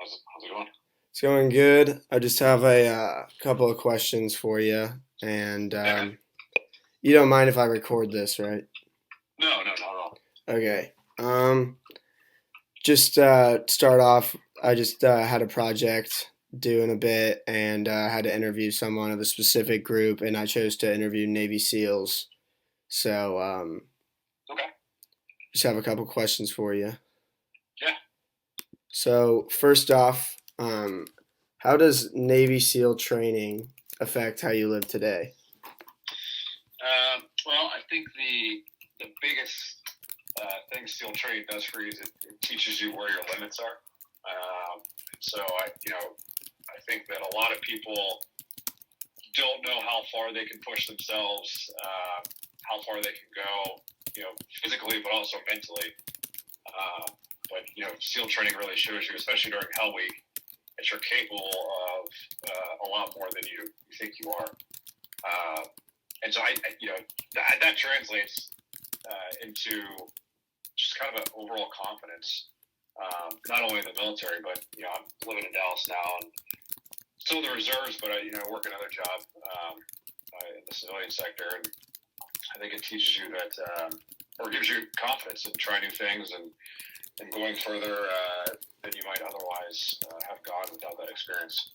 How's it going? It's going good. I just have a couple of questions for you, and Yeah. you don't mind if I record this, right? No, no, not at all. Okay. Just start off. I just had a project doing a bit, and had to interview someone of a specific group, and I chose to interview Navy SEALs. So Okay. just have a couple questions for you. Yeah. So first off, how does Navy SEAL training affect how you live today? Well, I think the biggest thing SEAL training does for you is it teaches you where your limits are. So I think that a lot of people don't know how far they can push themselves, how far they can go, physically, but also mentally. But SEAL training really shows you, especially during Hell Week, that you're capable of a lot more than you think you are. And so that translates into just kind of an overall confidence, not only in the military, but I'm living in Dallas now and still in the reserves, but I work another job in the civilian sector, and I think it teaches you that, or gives you confidence in trying new things and going further than you might otherwise have gone without that experience.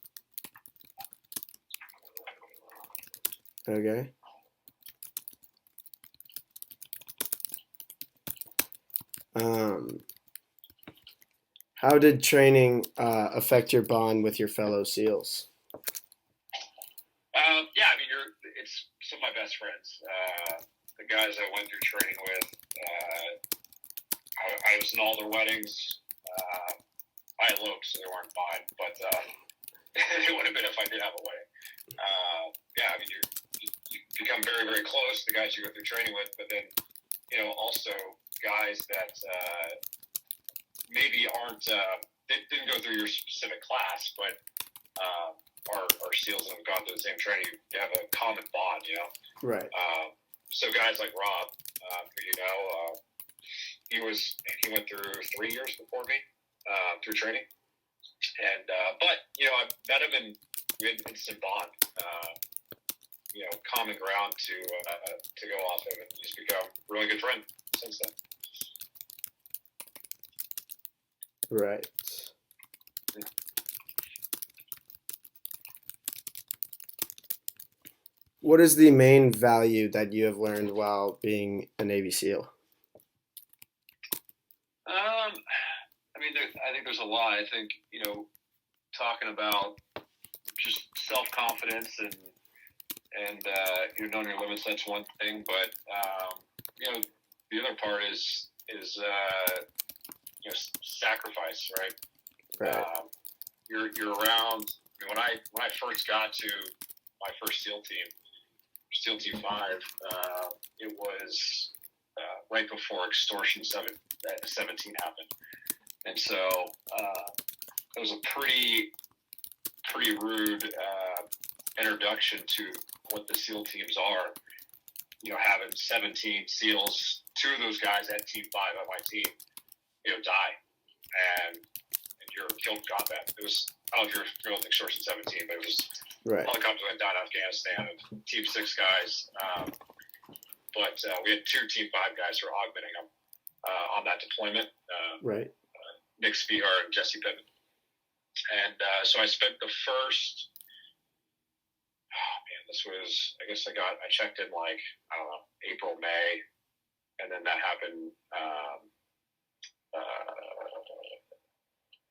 Okay. How did training affect your bond with your fellow SEALs? Yeah, I mean, it's some of my best friends. The guys I went through training with, I was in all their weddings. I eloped, so they weren't mine, but it would have been if I did have a wedding. Yeah, I mean, you become very, very close to the guys you go through training with, but then, also guys that maybe aren't, didn't go through your specific class, but are SEALs and have gone through the same training. You have a common bond, Right. So guys like Rob, who he went through 3 years before me through training, and but I met him and we had an instant bond. Common ground to go off of, and he's become a really good friend since then. Right. What is the main value that you have learned while being a Navy SEAL? I think there's a lot. I think talking about just self confidence and knowing your limits. That's one thing, but the other part is sacrifice, right? Right. You're around. I mean, when I first got to my first SEAL team, SEAL Team 5, it was right before Extortion 17 happened, and so it was a pretty rude introduction to what the SEAL teams are. Having 17 SEALs, 2 of those guys at Team 5 on my team, die, and you're killed in combat. It was, I don't know if you're familiar with Extortion 17, but it was Right. helicopters went down in Afghanistan and Team 6 guys. But we had 2 Team 5 guys who were augmenting them on that deployment. Right. Nick Spihar and Jesse Pittman. And so I spent the first, this was, I guess I checked in like, I don't know, April, May, and then that happened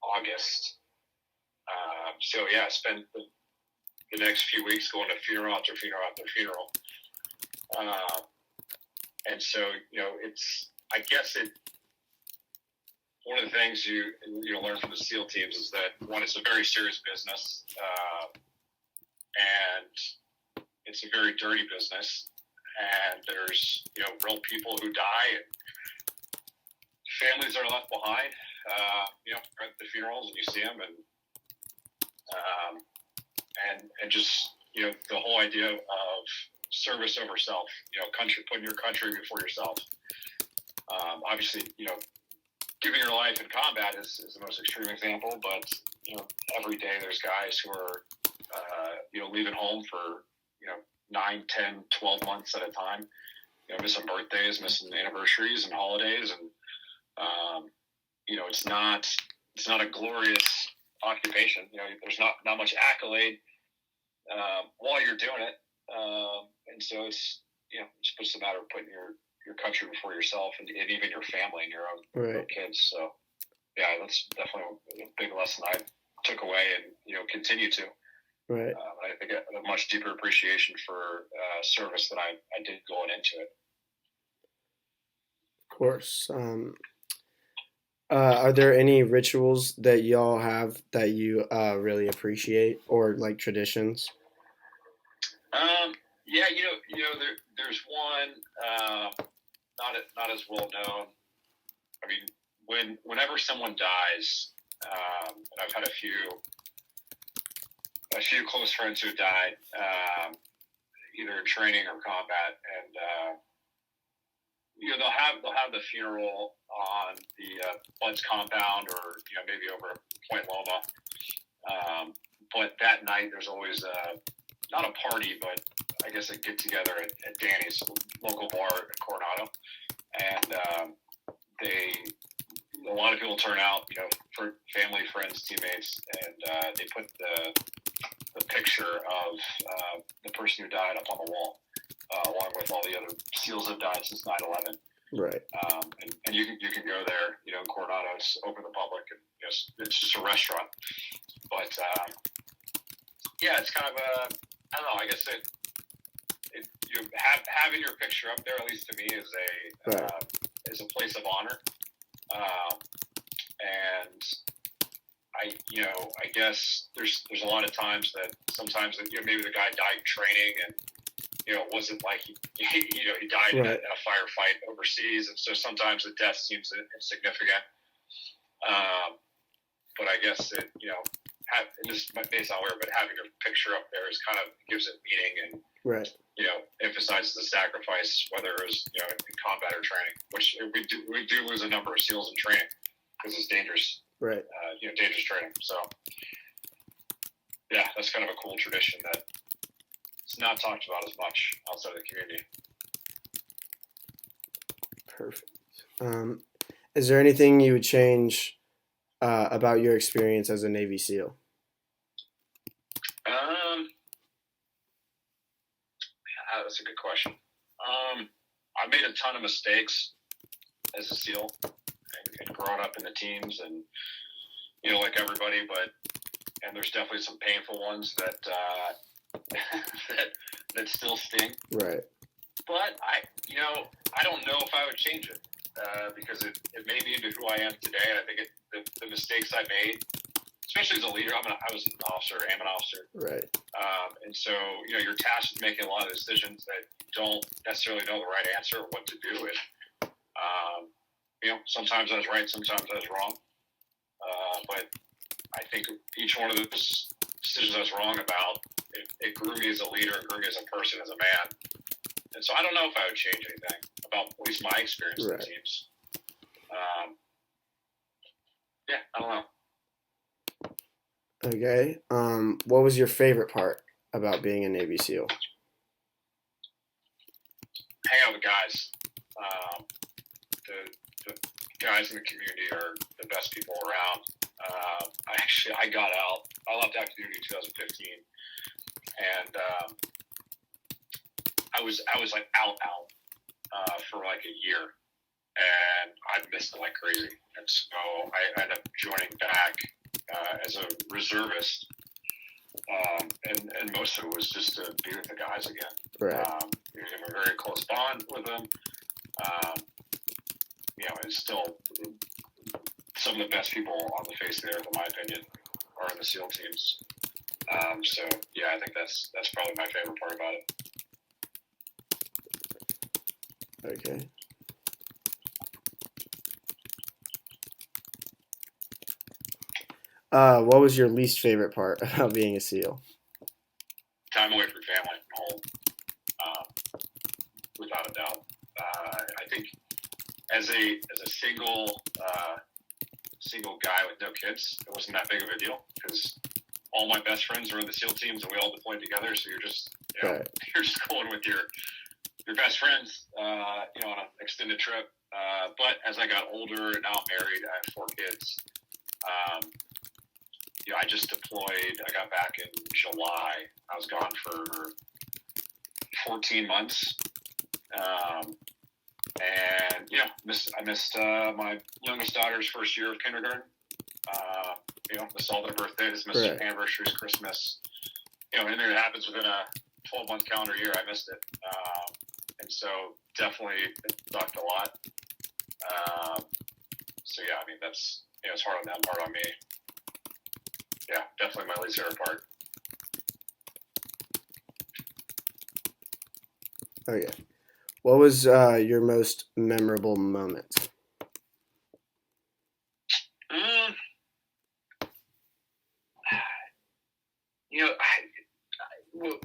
August. So yeah, I spent the next few weeks going to funeral after funeral after funeral. And so, I guess one of the things you learn from the SEAL teams is that, one, it's a very serious business, and it's a very dirty business, and there's, real people who die, and families are left behind, at the funerals, and you see them, and just, the whole idea of service over self, putting your country before yourself. Obviously, giving your life in combat is the most extreme example, but every day there's guys who are, leaving home for, 9, 10, 12 months at a time, missing birthdays, missing anniversaries and holidays. And, it's not a glorious occupation. There's not much accolade while you're doing it. And so it's just a matter of putting your country before yourself and even your family and your own kids. So, yeah, that's definitely a big lesson I took away and, continue to. Right. I think a much deeper appreciation for service than I did going into it. Of course. Are there any rituals that y'all have that you really appreciate, or like traditions? Yeah, there's one not as well known. I mean, whenever someone dies, and I've had a few close friends who died, either in training or combat, and they'll have the funeral on the Bud's compound, or maybe over Point Loma. But that night there's always not a party, but I guess a get together at Danny's local bar in Coronado, and a lot of people turn out, for family, friends, teammates, and they put the picture of the person who died up on the wall, along with all the other SEALs that have died since 9/11. Right. And you can go there, in Coronado. It's open to the public, and it's just a restaurant. But yeah, it's kind of I don't know. I guess having your picture up there, at least to me, is a place of honor. And I guess there's a lot of times that sometimes that maybe the guy died in training, and it wasn't like he died in a firefight overseas, and so sometimes the death seems insignificant. But I guess this may sound weird, but having your picture up there kind of gives it meaning, and emphasizes the sacrifice, whether it was in combat or training, which we do lose a number of SEALs in training because it's dangerous. Right. Dangerous training. So, yeah, that's kind of a cool tradition that it's not talked about as much outside of the community. Perfect. Is there anything you would change about your experience as a Navy SEAL? That's a good question. I made a ton of mistakes as a SEAL and growing up in the teams, and like everybody, and there's definitely some painful ones that that still sting. Right. But I don't know if I would change it because it made me into who I am today. And I think the mistakes I made, especially as a leader, I was an officer, am an officer. Right. And so, you're tasked with making a lot of decisions that you don't necessarily know the right answer or what to do with. Sometimes I was right, sometimes I was wrong. But I think each one of those decisions I was wrong about, it grew me as a leader, it grew me as a person, as a man. And so I don't know if I would change anything about at least my experience in the teams. Yeah, I don't know. Okay. What was your favorite part about being a Navy SEAL? Hang out with guys. The guys in the community are the best people around. I got out. I left active duty in 2015, and I was like out for like a year, and I missed it like crazy. And so I ended up joining back as a reservist, and most of it was just to be with the guys again. Right. We have a very close bond with them. It's still some of the best people on the face of the earth, in my opinion, are in the SEAL teams. So yeah, I think that's probably my favorite part about it. Okay. What was your least favorite part about being a SEAL? Time away from family and home, without a doubt. I think as a single single guy with no kids, it wasn't that big of a deal because all my best friends were in the SEAL teams and we all deployed together. So you're just, Right. you're just going with your best friends, on an extended trip. But as I got older and now I'm married, I have 4 kids. I just deployed. I got back in July. I was gone for 14 months. And I missed my youngest daughter's first year of kindergarten. Missed all their birthdays, missed Right. anniversaries, Christmas. Anything that happens within a 12-month calendar year, I missed it. And so definitely it sucked a lot. That's it's hard on them, hard on me. Yeah, definitely my least favorite part. Okay. What was your most memorable moment?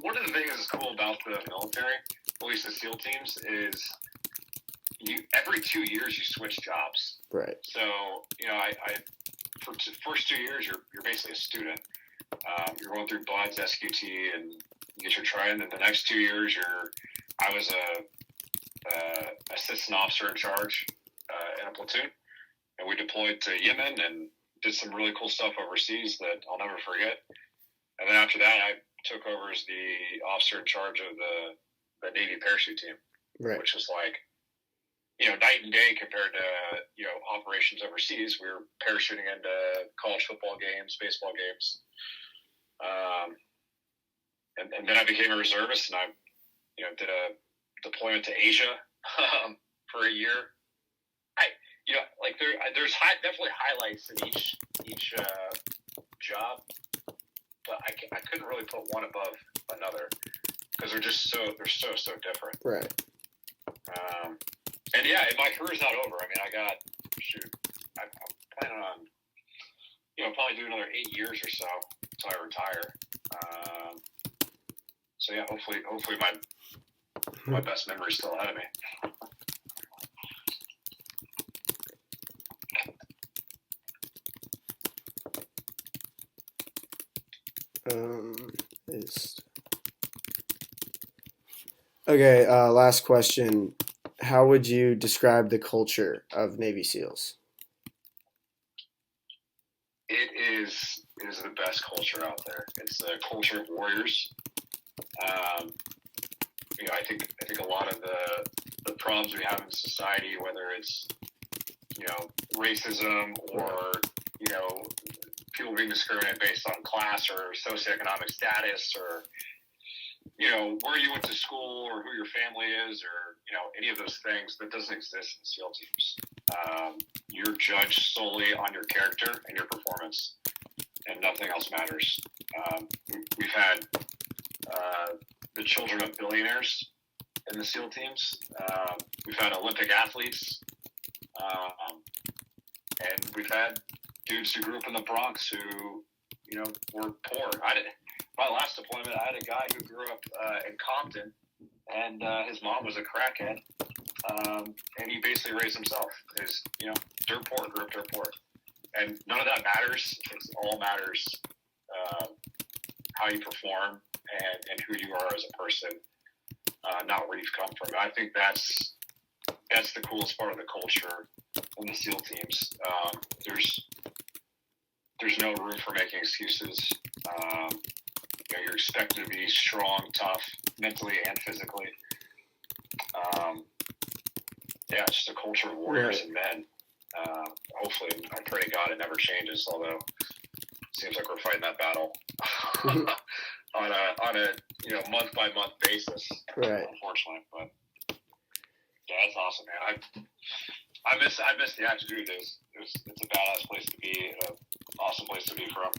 One of the things that's cool about the military, at least the SEAL teams, is every 2 years you switch jobs. Right. So for the first 2 years you're basically a student. You're going through BUD/S, SQT, and you get your training. And the next 2 years I was a assistant officer in charge in a platoon, and we deployed to Yemen and did some really cool stuff overseas that I'll never forget. And then after that, I took over as the officer in charge of the Navy parachute team, Right. which was like, night and day compared to, operations overseas. We were parachuting into college football games, baseball games. And then I became a reservist, and I, did a deployment to Asia for a year. There's definitely highlights in each job, but I couldn't really put one above another because they're so different. Right. And my career's not over. I mean, I'm planning on, probably do another 8 years or so until I retire. Hopefully my best memory's still ahead of me. Okay, last question. How would you describe the culture of Navy SEALs? It is the best culture out there. It's the culture of warriors. I think a lot of the problems we have in society, whether it's racism or people being discriminated based on class or socioeconomic status or where you went to school or who your family is or any of those things, that doesn't exist in SEAL teams. You're judged solely on your character and your performance, and nothing else matters. We've had the children of billionaires in the SEAL teams. We've had Olympic athletes, and we've had dudes who grew up in the Bronx who were poor. My last deployment, I had a guy who grew up in Compton, and his mom was a crackhead, and he basically raised himself. He's dirt poor, grew up dirt poor, and none of that matters. It all matters how you perform and who you are as a person, not where you've come from. I think that's the coolest part of the culture in the SEAL teams. There's no room for making excuses. You're expected to be strong, tough, mentally and physically. It's just a culture of warriors and men. Hopefully, I pray to God it never changes, although it seems like we're fighting that battle on a month-by-month basis, right. Unfortunately. But it's awesome, man. I miss the active duty days. It's a badass place to be, an awesome place to be from.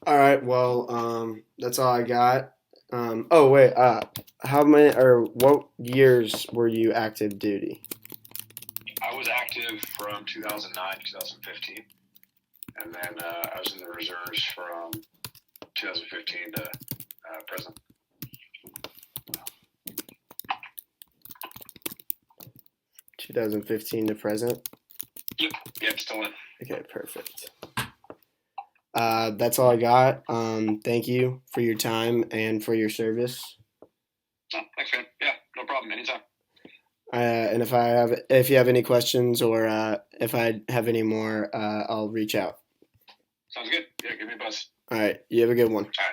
All right, well, that's all I got. How many or what years were you active duty? I was active from 2009 to 2015, and then I was in the reserves from 2015 to present. 2015 to present. Yep, still in. Okay, perfect. That's all I got. Thank you for your time and for your service. Oh, thanks, man. Yeah, no problem. Anytime. And if you have any questions or if I have any more, I'll reach out. Sounds good. Yeah, give me a buzz. All right, you have a good one. All right.